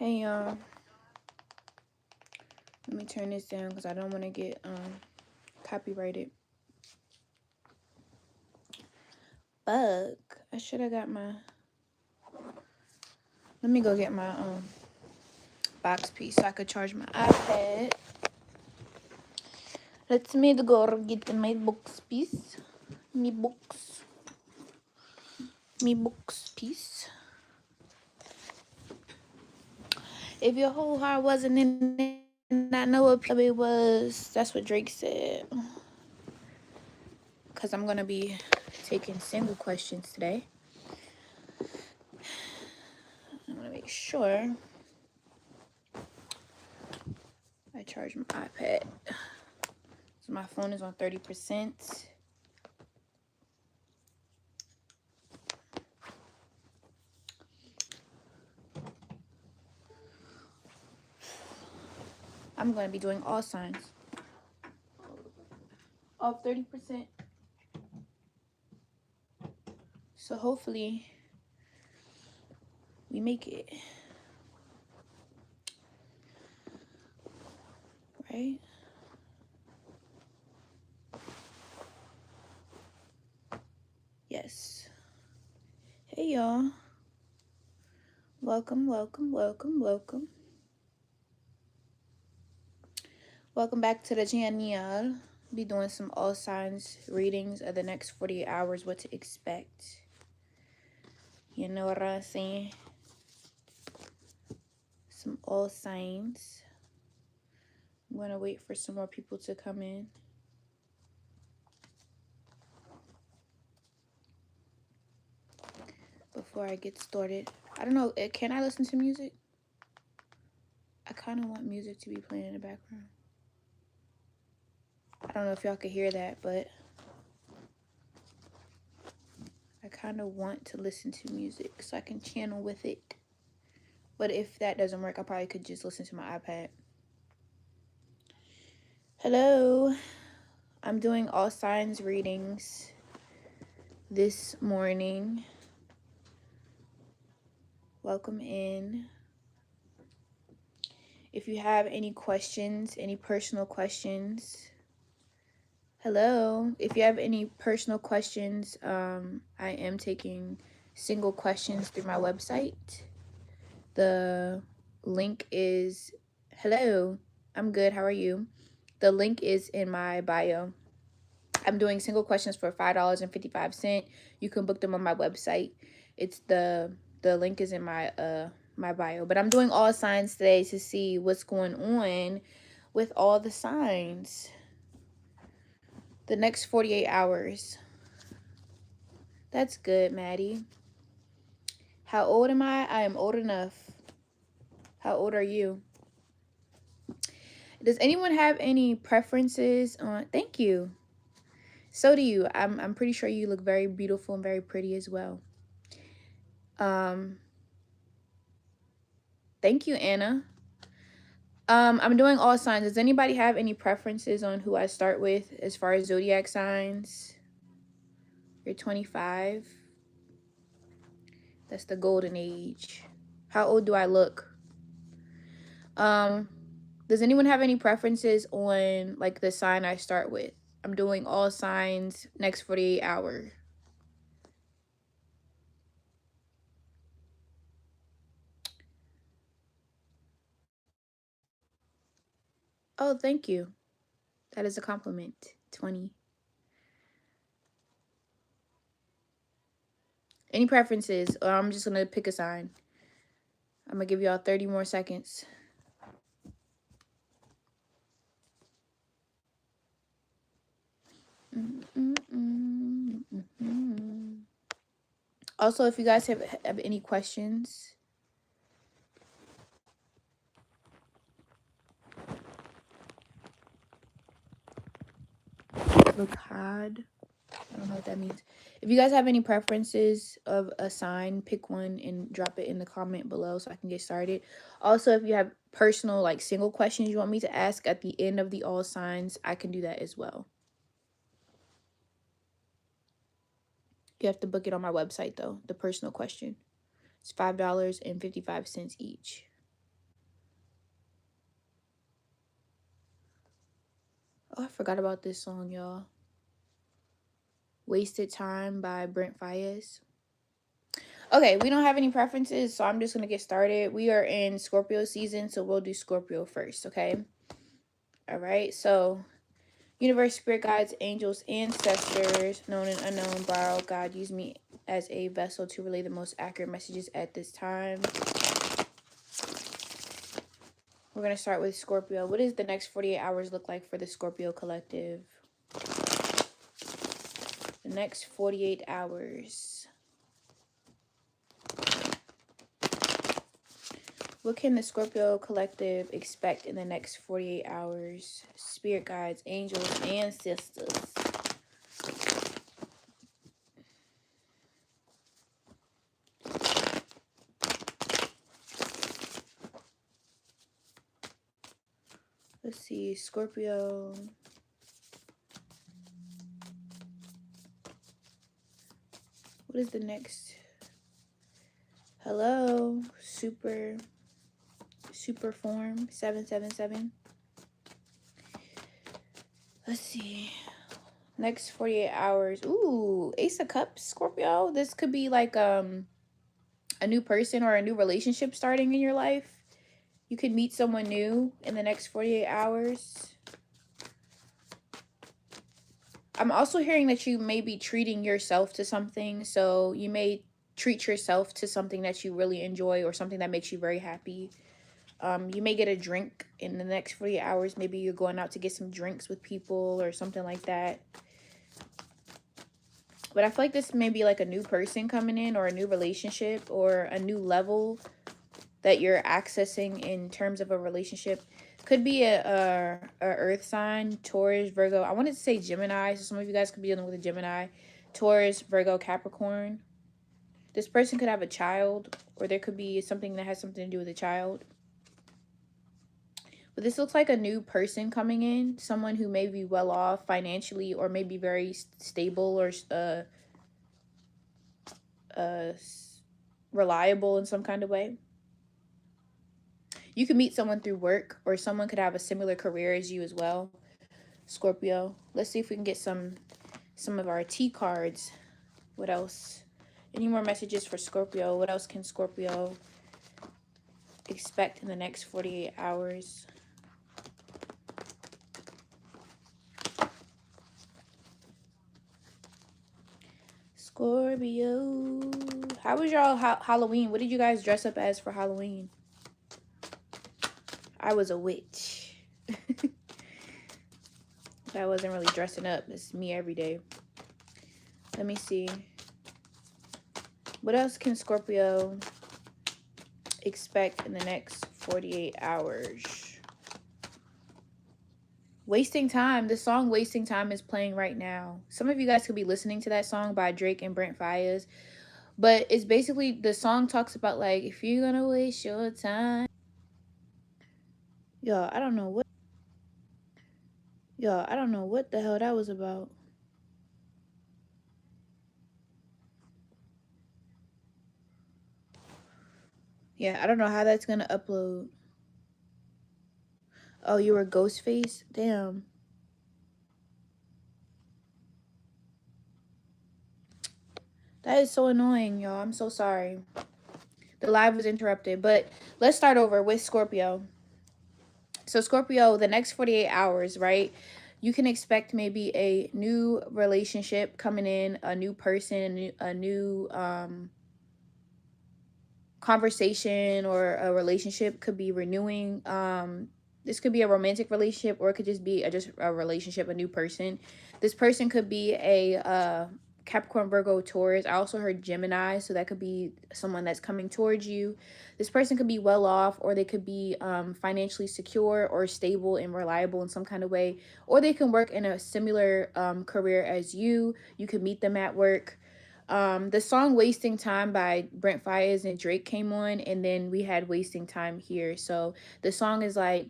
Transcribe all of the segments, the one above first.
Hey y'all, let me turn this down because I don't want to get copyrighted. Fuck, I should have got my. Let me go get my box piece so I could charge my iPad. Let me go get my box piece. Me books piece. If your whole heart wasn't in it, I know what it was. That's what Drake said. Because I'm gonna be taking single questions today. I'm gonna make sure I charge my iPad. So my phone is on 30%. I'm going to be doing all signs. Off 30%. So hopefully we make it. Right? Yes. Hey y'all. Welcome. Welcome back to the channel. Be doing some all signs readings of the next 48 hours, what to expect. You know what I'm saying? Some all signs. I'm going to wait for some more people to come in. Before I get started. I don't know, can I listen to music? I kind of want music to be playing in the background. I don't know if y'all could hear that, but I kind of want to listen to music so I can channel with it. But if that doesn't work, I probably could just listen to my iPad. Hello. I'm doing all signs readings this morning. Welcome in. If you have any questions, any personal questions, hello. If you have any personal questions, I am taking single questions through my website. The link is, hello, I'm good, how are you? The link is in my bio. I'm doing single questions for $5.55. You can book them on my website. It's the link is in my my bio. But I'm doing all signs today to see what's going on with all the signs. The next 48 hours. That's good, Maddie. How old am I? I am old enough. How old are you? Does anyone have any preferences on? Thank you. So do you. I'm pretty sure you look very beautiful and very pretty as well. Thank you, Anna. I'm doing all signs. Does anybody have any preferences on who I start with as far as zodiac signs? You're 25. That's the golden age. How old do I look? Does anyone have any preferences on like the sign I start with? I'm doing all signs next 48 hours. Oh, thank you. That is a compliment. 20. Any preferences? Or I'm just going to pick a sign. I'm going to give y'all 30 more seconds. Also, if you guys have any questions. Lucad. I don't know what that means. If you guys have any preferences of a sign, pick one and drop it in the comment below so I can get started. Also, if you have personal, like single questions you want me to ask at the end of the all signs, I can do that as well. You have to book it on my website though, the personal question. It's $5.55 each. Oh, I forgot about this song, y'all. Wasted Time by Brent Faiyaz. Okay, we don't have any preferences, so I'm just going to get started. We are in Scorpio season, so we'll do Scorpio first, okay? All right, so universe, spirit guides, angels, ancestors, known and unknown, borrow, God, use me as a vessel to relay the most accurate messages at this time. We're going to start with Scorpio. What does the next 48 hours look like for the Scorpio collective? The next 48 hours. What can the Scorpio collective expect in the next 48 hours? Spirit guides, angels, and sisters. Let's see, Scorpio. What is the next? Hello, super form 777. Let's see. Next 48 hours. Ooh, Ace of Cups, Scorpio. This could be like a new person or a new relationship starting in your life. You could meet someone new in the next 48 hours. I'm also hearing that you may be treating yourself to something. So you may treat yourself to something that you really enjoy or something that makes you very happy. You may get a drink in the next 48 hours. Maybe you're going out to get some drinks with people or something like that. But I feel like this may be like a new person coming in or a new relationship or a new level that you're accessing in terms of a relationship. Could be a earth sign, Taurus, Virgo. I wanted to say Gemini, so some of you guys could be dealing with a Gemini. Taurus, Virgo, Capricorn. This person could have a child, or there could be something that has something to do with a child. But this looks like a new person coming in, someone who may be well off financially or maybe very stable or reliable in some kind of way. You could meet someone through work, or someone could have a similar career as you as well, Scorpio. Let's see if we can get some of our T cards. What else? Any more messages for Scorpio? What else can Scorpio expect in the next 48 hours? Scorpio. How was y'all Halloween? What did you guys dress up as for Halloween? I was a witch. I wasn't really dressing up. It's me every day. Let me see. What else can Scorpio expect in the next 48 hours? Wasting Time. The song Wasting Time is playing right now. Some of you guys could be listening to that song by Drake and Brent Faiyaz. But it's basically, the song talks about like, if you're gonna waste your time. Yo, I don't know what the hell that was about. Yeah, I don't know how that's gonna upload. Oh, you were Ghostface? Damn. That is so annoying, y'all. I'm so sorry. The live was interrupted. But let's start over with Scorpio. So Scorpio, the next 48 hours, right? You can expect maybe a new relationship coming in, a new person, a new conversation, or a relationship could be renewing. This could be a romantic relationship, or it could just be just a relationship, a new person. This person could be a Capricorn, Virgo, Taurus. I also heard Gemini, so that could be someone that's coming towards you. This person could be well off, or they could be financially secure or stable and reliable in some kind of way, or they can work in a similar career as you. You could meet them at work. The song Wasting Time by Brent Faiyaz and Drake came on, and then we had Wasting Time here. So the song is like,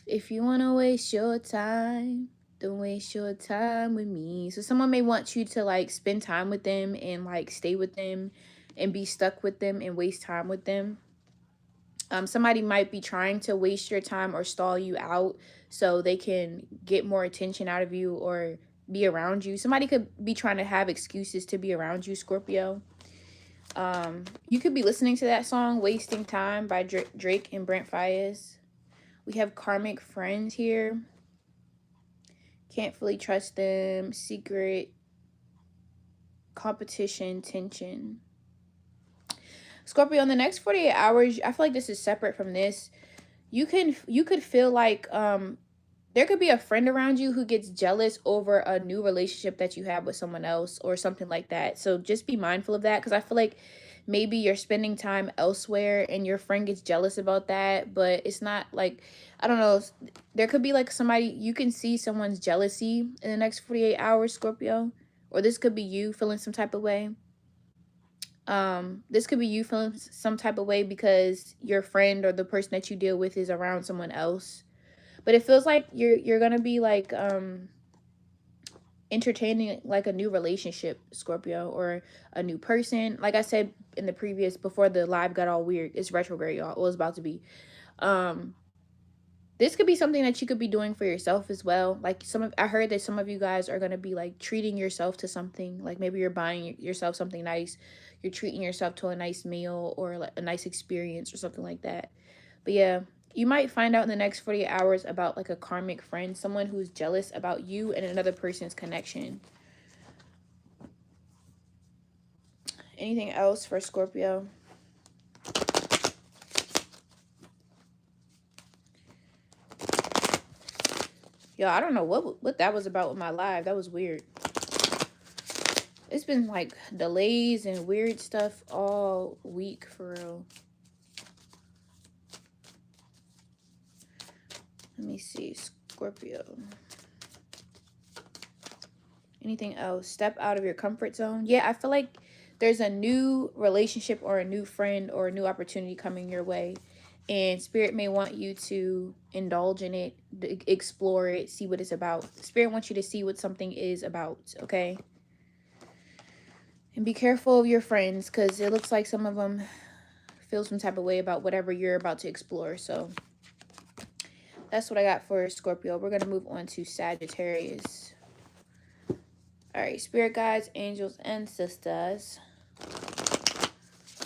if you want to waste your time, don't waste your time with me. So someone may want you to like spend time with them and like stay with them and be stuck with them and waste time with them. Somebody might be trying to waste your time or stall you out so they can get more attention out of you or be around you. Somebody could be trying to have excuses to be around you, Scorpio. You could be listening to that song "Wasting Time" by Drake and Brent Faiyaz. We have karmic friends here. Can't fully trust them. Secret competition, tension. Scorpio, in the next 48 hours, I feel like this is separate from this. You could feel like there could be a friend around you who gets jealous over a new relationship that you have with someone else or something like that. So just be mindful of that, because I feel like maybe you're spending time elsewhere and your friend gets jealous about that, but it's not like, I don't know, there could be like somebody, you can see someone's jealousy in the next 48 hours, Scorpio, or this could be you feeling some type of way. This could be you feeling some type of way because your friend or the person that you deal with is around someone else. But it feels like you're gonna be like entertaining like a new relationship, Scorpio, or a new person. Like I said in the previous, before the live got all weird, it's retrograde, y'all. It was about to be. Um, this could be something that you could be doing for yourself as well. Like I heard that some of you guys are gonna be like treating yourself to something. Like maybe you're buying yourself something nice, you're treating yourself to a nice meal or like a nice experience or something like that. But yeah, you might find out in the next 48 hours about like a karmic friend, someone who's jealous about you and another person's connection. Anything else for Scorpio? Yo, I don't know what that was about with my live. That was weird. It's been like delays and weird stuff all week for real. Let me see, Scorpio. Anything else? Step out of your comfort zone. Yeah, I feel like there's a new relationship or a new friend or a new opportunity coming your way. And Spirit may want you to indulge in it, explore it, see what it's about. Spirit wants you to see what something is about, okay? And be careful of your friends, because it looks like some of them feel some type of way about whatever you're about to explore. So that's what I got for Scorpio. We're going to move on to Sagittarius. All right, Spirit guides, angels, and sisters.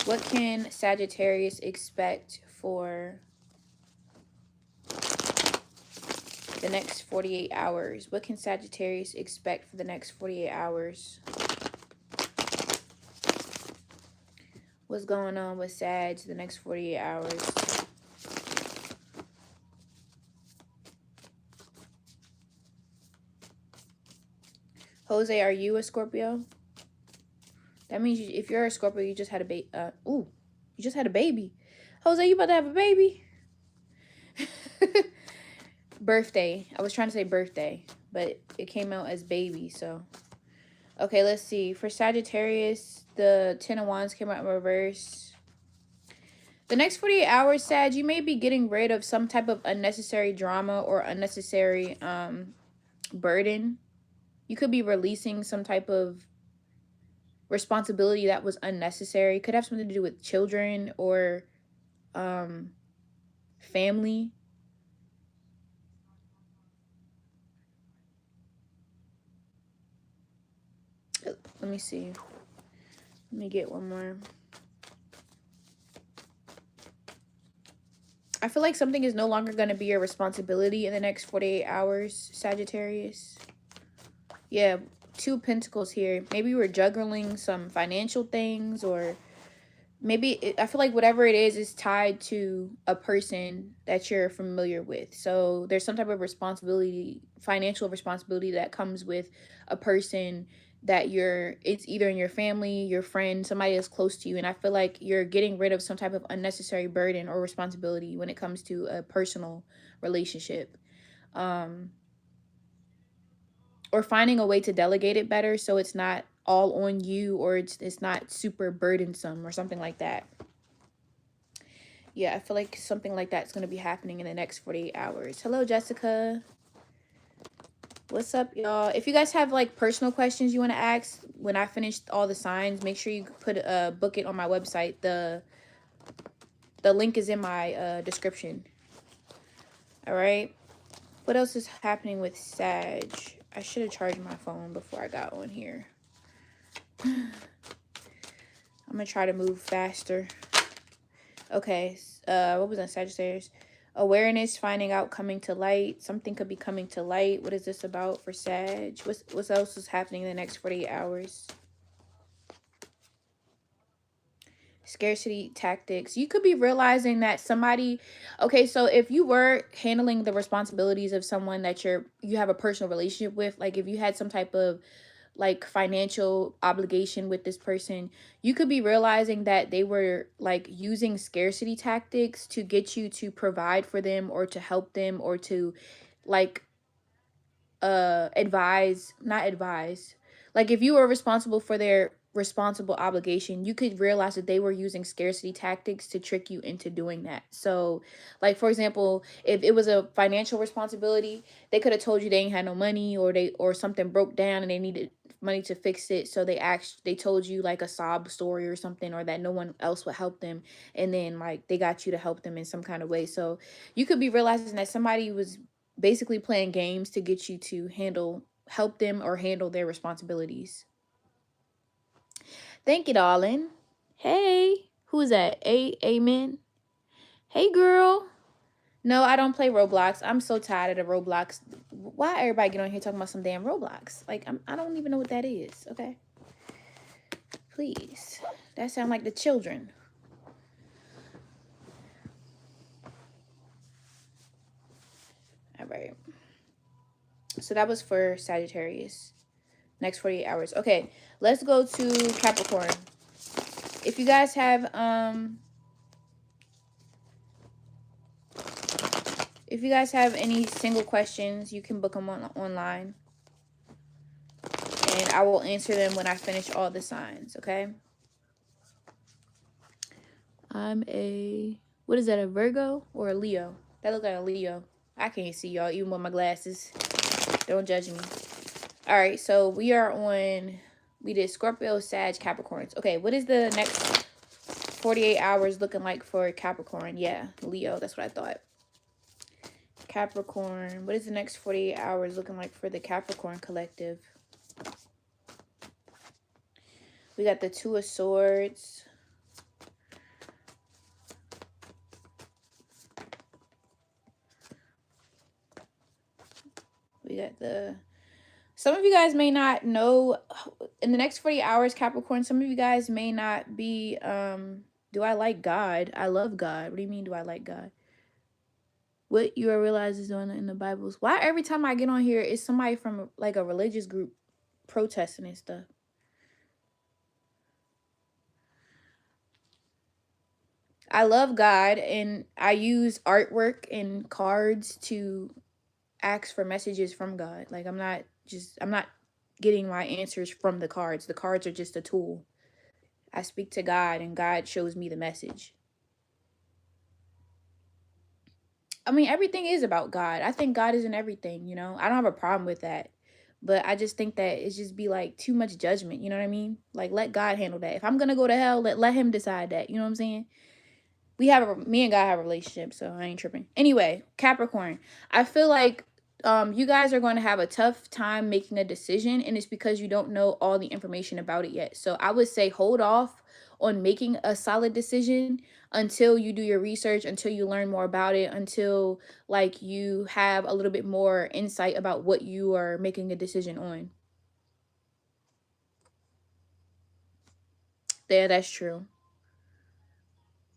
What can Sagittarius expect for the next 48 hours? What can Sagittarius expect for the next 48 hours? What's going on with Sag the next 48 hours? Jose, are you a Scorpio? That means if you're a Scorpio, you just had a baby. You just had a baby. Jose, you about to have a baby? Birthday. I was trying to say birthday, but it came out as baby, so. Okay, let's see. For Sagittarius, the 10 of Wands came out in reverse. The next 48 hours, Sag, you may be getting rid of some type of unnecessary drama or unnecessary burden. You could be releasing some type of responsibility that was unnecessary. Could have something to do with children or family. Let me see. Let me get one more. I feel like something is no longer going to be your responsibility in the next 48 hours, Sagittarius. Yeah, 2 Pentacles here. Maybe you were juggling some financial things, or maybe I feel like whatever it is tied to a person that you're familiar with. So there's some type of responsibility, financial responsibility that comes with a person that it's either in your family, your friend, somebody that's close to you. And I feel like you're getting rid of some type of unnecessary burden or responsibility when it comes to a personal relationship. Or finding a way to delegate it better so it's not all on you, or it's not super burdensome or something like that. Yeah, I feel like something like that's going to be happening in the next 48 hours. Hello, Jessica. What's up, y'all? If you guys have like personal questions you want to ask when I finished all the signs, make sure you book it on my website. The The link is in my description. All right. What else is happening with Sag? I should have charged my phone before I got on here. I'm gonna try to move faster. Okay. What was on Sagittarius? Awareness, finding out, coming to light. Something could be coming to light. What is this about for Sag? What else is happening in the next 48 hours? Scarcity tactics. You could be realizing that somebody, okay, so if you were handling the responsibilities of someone that you have a personal relationship with, like if you had some type of like financial obligation with this person, you could be realizing that they were like using scarcity tactics to get you to provide for them or to help them or to like not advise, like if you were responsible for their responsible obligation, you could realize that they were using scarcity tactics to trick you into doing that. So like for example, if it was a financial responsibility, they could have told you they ain't had no money, or something broke down and they needed money to fix it, so they told you like a sob story or something, or that no one else would help them, and then like they got you to help them in some kind of way. So you could be realizing that somebody was basically playing games to get you to help them or handle their responsibilities. Thank you, darling. Hey, who is that? Amen. Hey, girl. No, I don't play Roblox. I'm so tired of the Roblox. Why everybody get on here talking about some damn Roblox? Like, I don't even know what that is, okay? Please. That sound like the children. All right. So that was for Sagittarius. Next 48 hours. Okay, let's go to Capricorn. If you guys have any single questions, you can book them online, and I will answer them when I finish all the signs. Okay. I'm what is that, a Virgo or a Leo? That looks like a Leo. I can't see y'all even with my glasses. Don't judge me. All right, so we did Scorpio, Sag, Capricorns. Okay, what is the next 48 hours looking like for Capricorn? Yeah, Leo, that's what I thought. Capricorn, what is the next 48 hours looking like for the Capricorn collective? We got the Two of Swords. We got some of you guys may not know, in the next 40 hours, Capricorn, some of you guys may not be, do I like God? I love God. What do you mean, do I like God? What you realize is doing in the Bibles. Why every time I get on here, it's somebody from like a religious group protesting and stuff? I love God, and I use artwork and cards to ask for messages from God. Like I'm not getting my answers from the cards. The cards are just a tool. I speak to God and God shows me the message. I mean, everything is about God. I think God is in everything, you know? I don't have a problem with that. But I just think that it's just be like too much judgment, you know what I mean? Like let God handle that. If I'm going to go to hell, let him decide that, you know what I'm saying? Me and God have a relationship, so I ain't tripping. Anyway, Capricorn, I feel like you guys are going to have a tough time making a decision, and it's because you don't know all the information about it yet. So I would say hold off on making a solid decision until you do your research, until you learn more about it, until like you have a little bit more insight about what you are making a decision on. Yeah, that's true.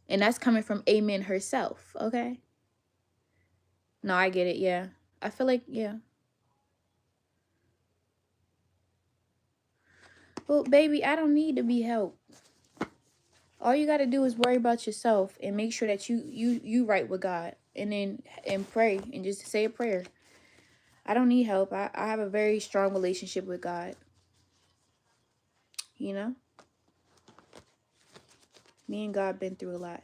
And that's coming from Amen herself, okay? No, I get it, yeah. I feel like, yeah. Well, baby, I don't need to be helped. All you got to do is worry about yourself and make sure that you right with God, and pray and just say a prayer. I don't need help. I have a very strong relationship with God. You know? Me and God been through a lot.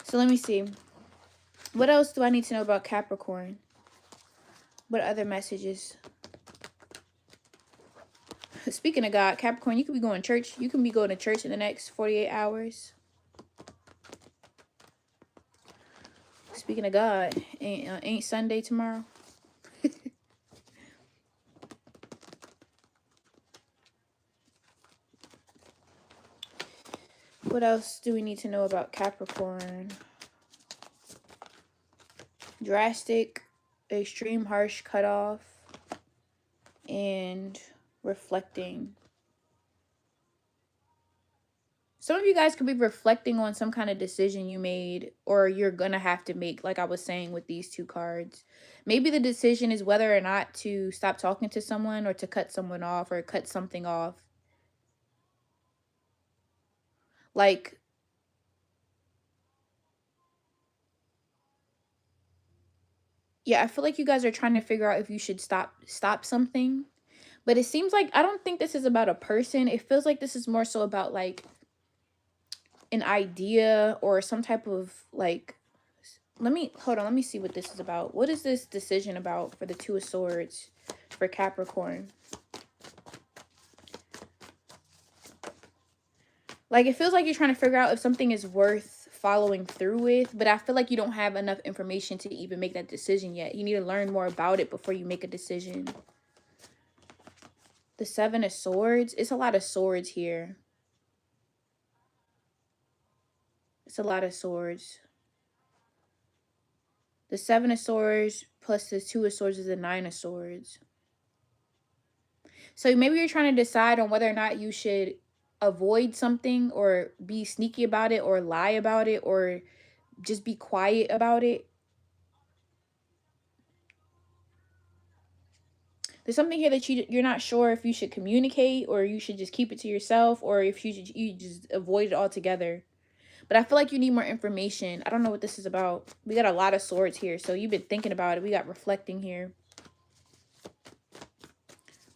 So let me see. What else do I need to know about Capricorn? What other messages? Speaking of God, Capricorn, you could be going to church. You can be going to church in the next 48 hours. Speaking of God, ain't Sunday tomorrow? What else do we need to know about Capricorn? Drastic, extreme harsh cutoff, and reflecting. Some of you guys could be reflecting on some kind of decision you made or you're going to have to make, like I was saying with these two cards. Maybe the decision is whether or not to stop talking to someone or to cut someone off or cut something off. Like, yeah, I feel like you guys are trying to figure out if you should stop something. But it seems like I don't think this is about a person. It feels like this is more so about like an idea or some type of like, let me see what this is about. What is this decision about for the Two of Swords for Capricorn? Like, it feels like you're trying to figure out if something is worth following through with, but I feel like you don't have enough information to even make that decision yet. You need to learn more about it before you make a decision. The Seven of Swords. It's a lot of swords here. It's a lot of swords. The Seven of Swords plus the Two of Swords is the Nine of Swords. So maybe you're trying to decide on whether or not you should avoid something or be sneaky about it or lie about it or just be quiet about it. There's something here that you're not sure if you should communicate or you should just keep it to yourself or if you just avoid it altogether. But I feel like you need more information. I don't know what this is about. We got a lot of swords here, so you've been thinking about it. We got reflecting here.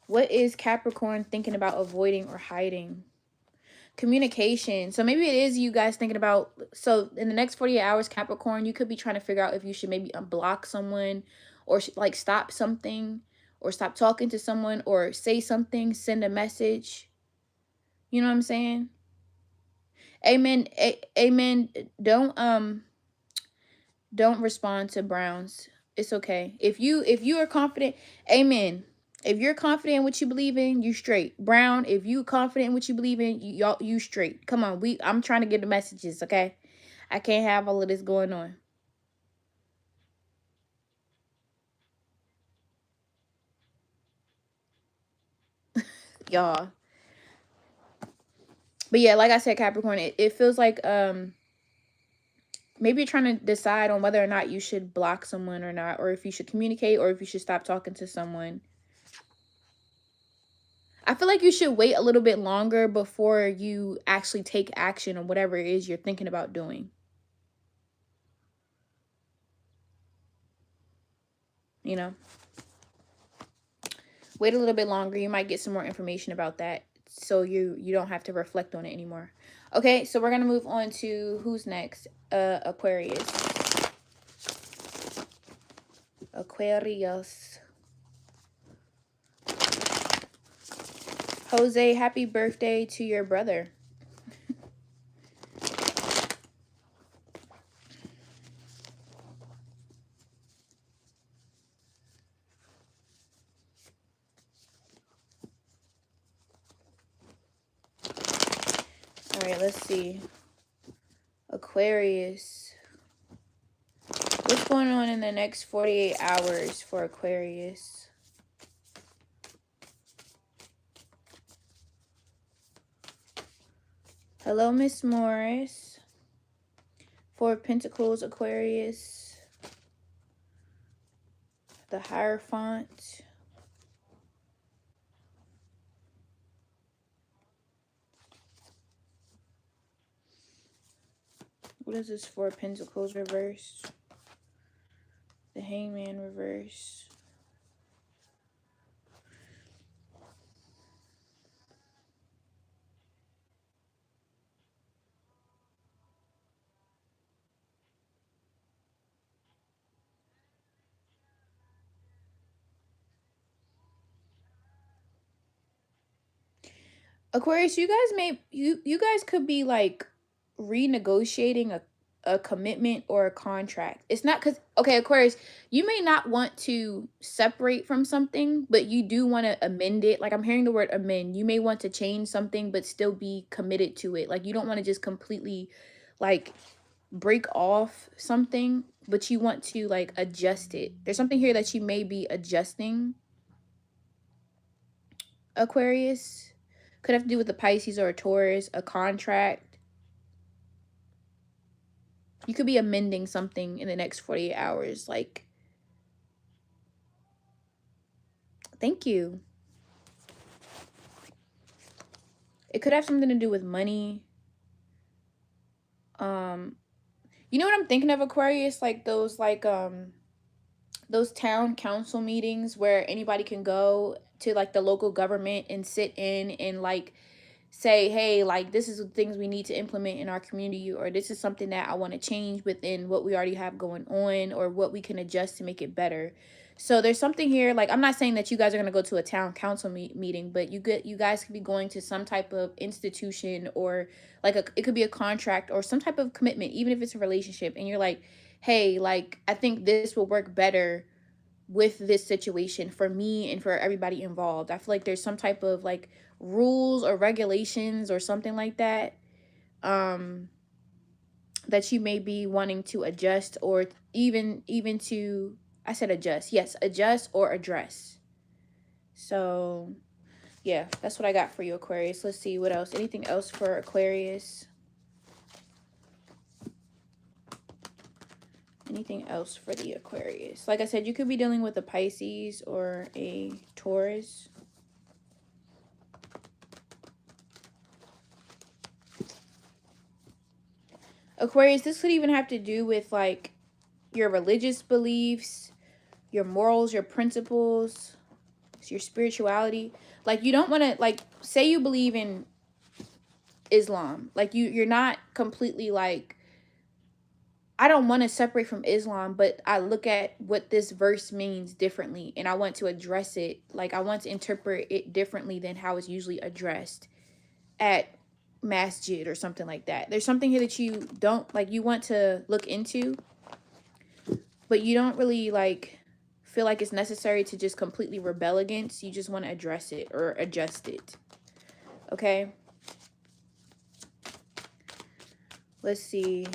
What is Capricorn thinking about avoiding or hiding? Communication. So maybe it is you guys thinking about, so in the next 48 hours, Capricorn, you could be trying to figure out if you should maybe unblock someone or like stop something or stop talking to someone or say something, send a message. You know what I'm saying? Amen. Amen. Don't respond to Browns. It's okay. If you are confident, amen. If you're confident in what you believe in, you straight. Brown, if you confident in what you believe in, you straight. Come on, I'm trying to get the messages, okay? I can't have all of this going on. Y'all. But yeah, like I said, Capricorn, it feels like maybe you're trying to decide on whether or not you should block someone or not, or if you should communicate or if you should stop talking to someone. I feel like you should wait a little bit longer before you actually take action on whatever it is you're thinking about doing. You know? Wait a little bit longer. You might get some more information about that so you don't have to reflect on it anymore. Okay, so we're going to move on to who's next? Aquarius. Aquarius. Jose, happy birthday to your brother. All right, let's see. Aquarius. What's going on in the next 48 hours for Aquarius? Hello, Miss Morris. Four of Pentacles, Aquarius. The Hierophant. What is this? Four of Pentacles reversed. The Hangman reversed. Aquarius, you guys could be like renegotiating a commitment or a contract. It's not because, okay, Aquarius, you may not want to separate from something, but you do want to amend it. Like I'm hearing the word amend. You may want to change something, but still be committed to it. Like you don't want to just completely like break off something, but you want to like adjust it. There's something here that you may be adjusting, Aquarius. Could have to do with a Pisces or a Taurus, a contract. You could be amending something in the next 48 hours. Like, thank you. It could have something to do with money. You know what I'm thinking of, Aquarius? Like those town council meetings where anybody can go to like the local government and sit in and like say, hey, like this is the things we need to implement in our community, or this is something that I want to change within what we already have going on, or what we can adjust to make it better. So there's something here, like I'm not saying that you guys are going to go to a town council meeting, but you guys could be going to some type of institution, or like it could be a contract or some type of commitment, even if it's a relationship, and you're like, hey, like I think this will work better with this situation for me and for everybody involved. I feel like there's some type of like rules or regulations or something like that that you may be wanting to adjust, or even to, I said adjust. Yes, adjust or address. So, yeah, that's what I got for you, Aquarius. Let's see what else. Anything else for Aquarius? Anything else for the Aquarius? Like I said, you could be dealing with a Pisces or a Taurus. Aquarius, this could even have to do with like your religious beliefs, your morals, your principles, your spirituality. Like you don't want to, like, say you believe in Islam. Like you're not completely like, I don't want to separate from Islam, but I look at what this verse means differently and I want to address it. Like I want to interpret it differently than how it's usually addressed at masjid or something like that. There's something here that you don't like, you want to look into, but you don't really like feel like it's necessary to just completely rebel against. You just want to address it or adjust it. Okay? Let's see.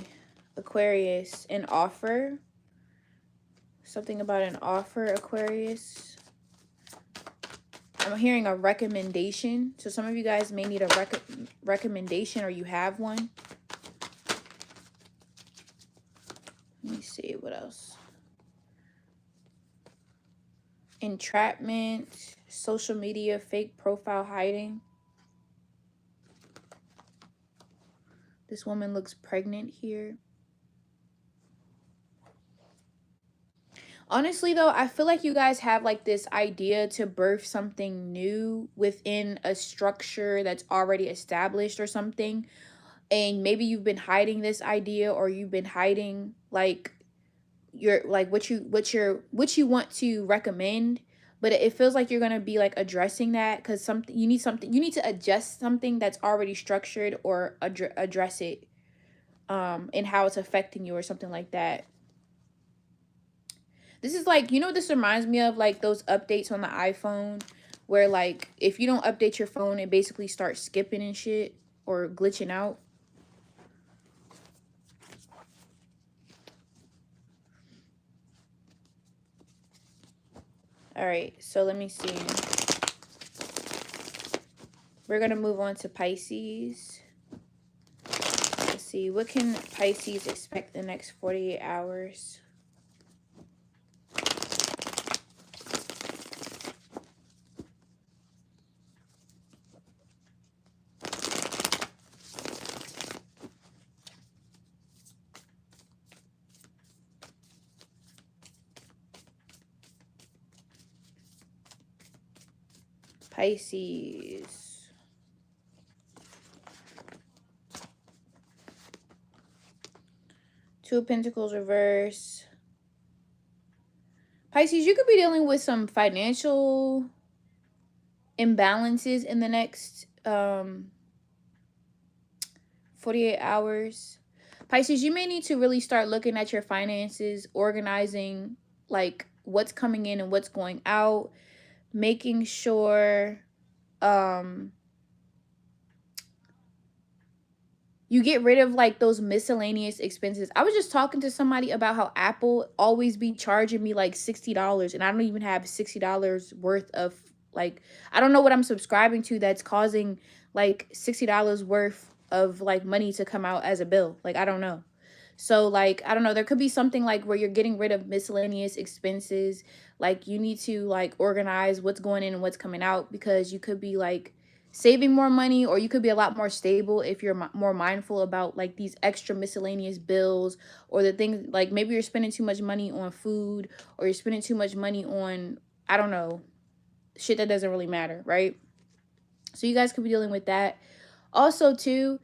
Aquarius, an offer. Something about an offer, Aquarius. I'm hearing a recommendation. So some of you guys may need a recommendation, or you have one. Let me see what else. Entrapment, social media, fake profile hiding. This woman looks pregnant here. Honestly, though, I feel like you guys have like this idea to birth something new within a structure that's already established or something. And maybe you've been hiding this idea, or you've been hiding like your like what you want to recommend, but it feels like you're going to be like addressing that, because you need to adjust something that's already structured, or address it and how it's affecting you or something like that. This is like, you know what this reminds me of? Like those updates on the iPhone where like if you don't update your phone, it basically starts skipping and shit or glitching out. All right, so let me see. We're going to move on to Pisces. Let's see. What can Pisces expect the next 48 hours? Pisces. Two of Pentacles reverse. Pisces, you could be dealing with some financial imbalances in the next 48 hours. Pisces, you may need to really start looking at your finances, organizing like what's coming in and what's going out, making sure you get rid of like those miscellaneous expenses. I was just talking to somebody about how Apple always be charging me like $60 and I don't even have $60 worth of, like, I don't know what I'm subscribing to that's causing like $60 worth of like money to come out as a bill. Like, I don't know. So like, I don't know, there could be something like where you're getting rid of miscellaneous expenses. Like, you need to like organize what's going in and what's coming out, because you could be like saving more money, or you could be a lot more stable if you're more mindful about like these extra miscellaneous bills, or the things like maybe you're spending too much money on food, or you're spending too much money on, I don't know, shit that doesn't really matter, right? So you guys could be dealing with that. Also too,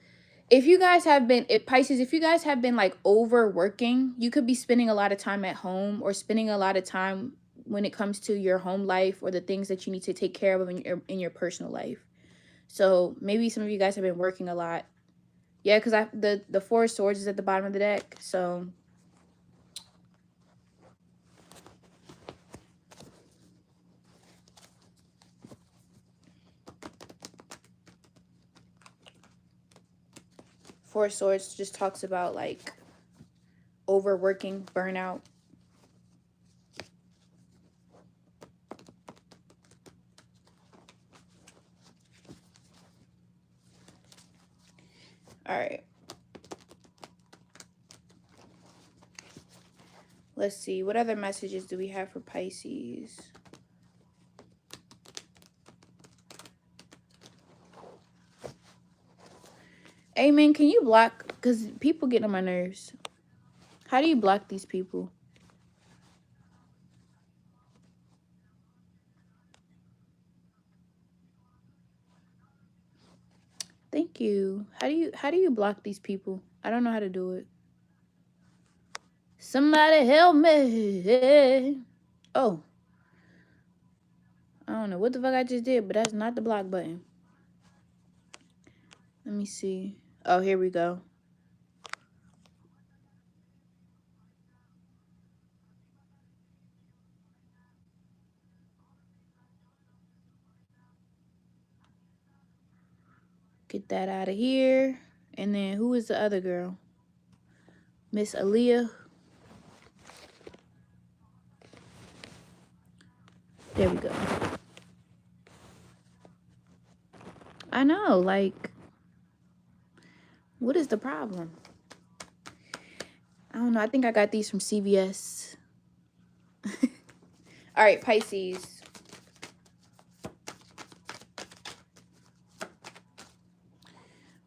if you guys have been, Pisces, if you guys have been like overworking, you could be spending a lot of time at home, or spending a lot of time when it comes to your home life, or the things that you need to take care of in your personal life. So maybe some of you guys have been working a lot. Yeah, because the Four of Swords is at the bottom of the deck. So Four of Swords just talks about like overworking, burnout. All right. Let's see. What other messages do we have for Pisces? Amen. Can you block? Because people get on my nerves. How do you block these people? Thank you. How do you block these people? I don't know how to do it. Somebody help me. Oh. I don't know what the fuck I just did, but that's not the block button. Let me see. Oh, here we go. Get that out of here. And then who is the other girl? Miss Aaliyah. There we go. I know, like, what is the problem? I don't know. I think I got these from CVS. All right, Pisces.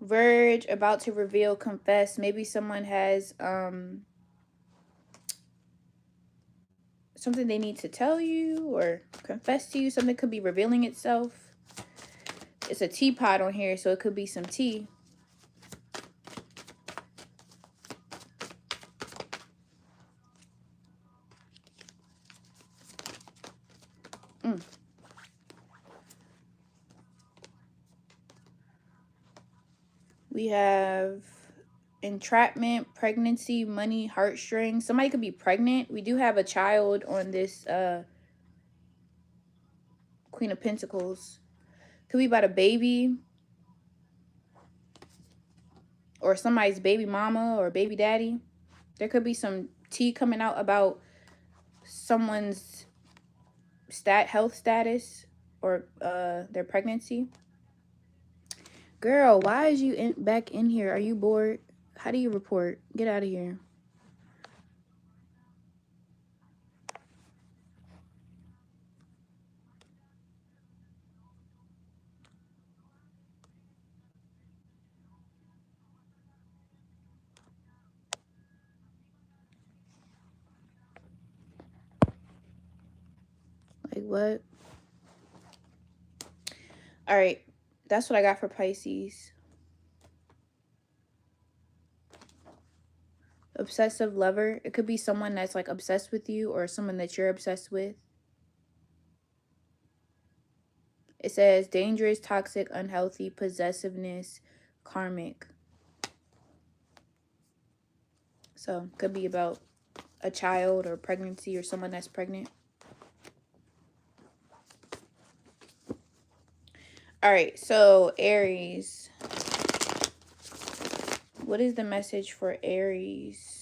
Verge, about to reveal, confess. Maybe someone has something they need to tell you or confess to you. Something could be revealing itself. It's a teapot on here, so it could be some tea. We have entrapment, pregnancy, money, heartstrings. Somebody could be pregnant. We do have a child on this Queen of Pentacles. Could be about a baby, or somebody's baby mama or baby daddy. There could be some tea coming out about someone's health status, or their pregnancy. Girl, why is you back in here? Are you bored? How do you report? Get out of here. Like, what? All right. That's what I got for Pisces. Obsessive lover. It could be someone that's like obsessed with you, or someone that you're obsessed with. It says dangerous, toxic, unhealthy, possessiveness, karmic. So could be about a child or pregnancy or someone that's pregnant. All right, so Aries. What is the message for Aries?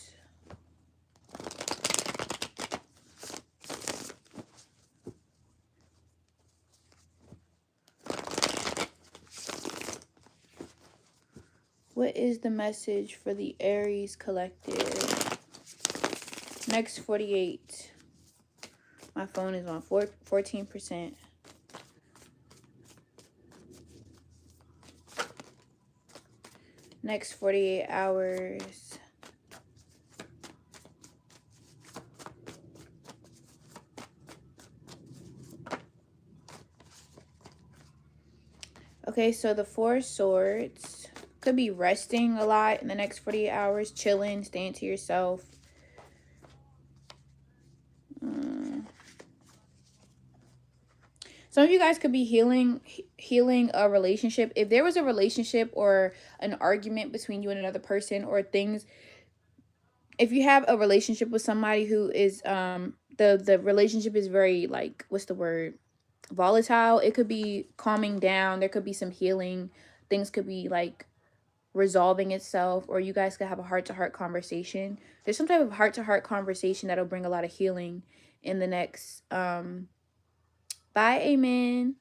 What is the message for the Aries collective? Next 48. My phone is on 14%. Next 48 hours. Okay, so the Four of Swords could be resting a lot in the next 48 hours, chilling, staying to yourself. Some of you guys could be healing a relationship. If there was a relationship or an argument between you and another person, or things, if you have a relationship with somebody who is the relationship is very, like, what's the word, volatile, it could be calming down. There could be some healing. Things could be like resolving itself, or you guys could have a heart-to-heart conversation. There's some type of heart-to-heart conversation that'll bring a lot of healing in the next bye, amen.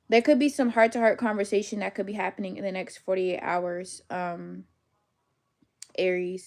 There could be some heart-to-heart conversation that could be happening in the next 48 hours, Aries.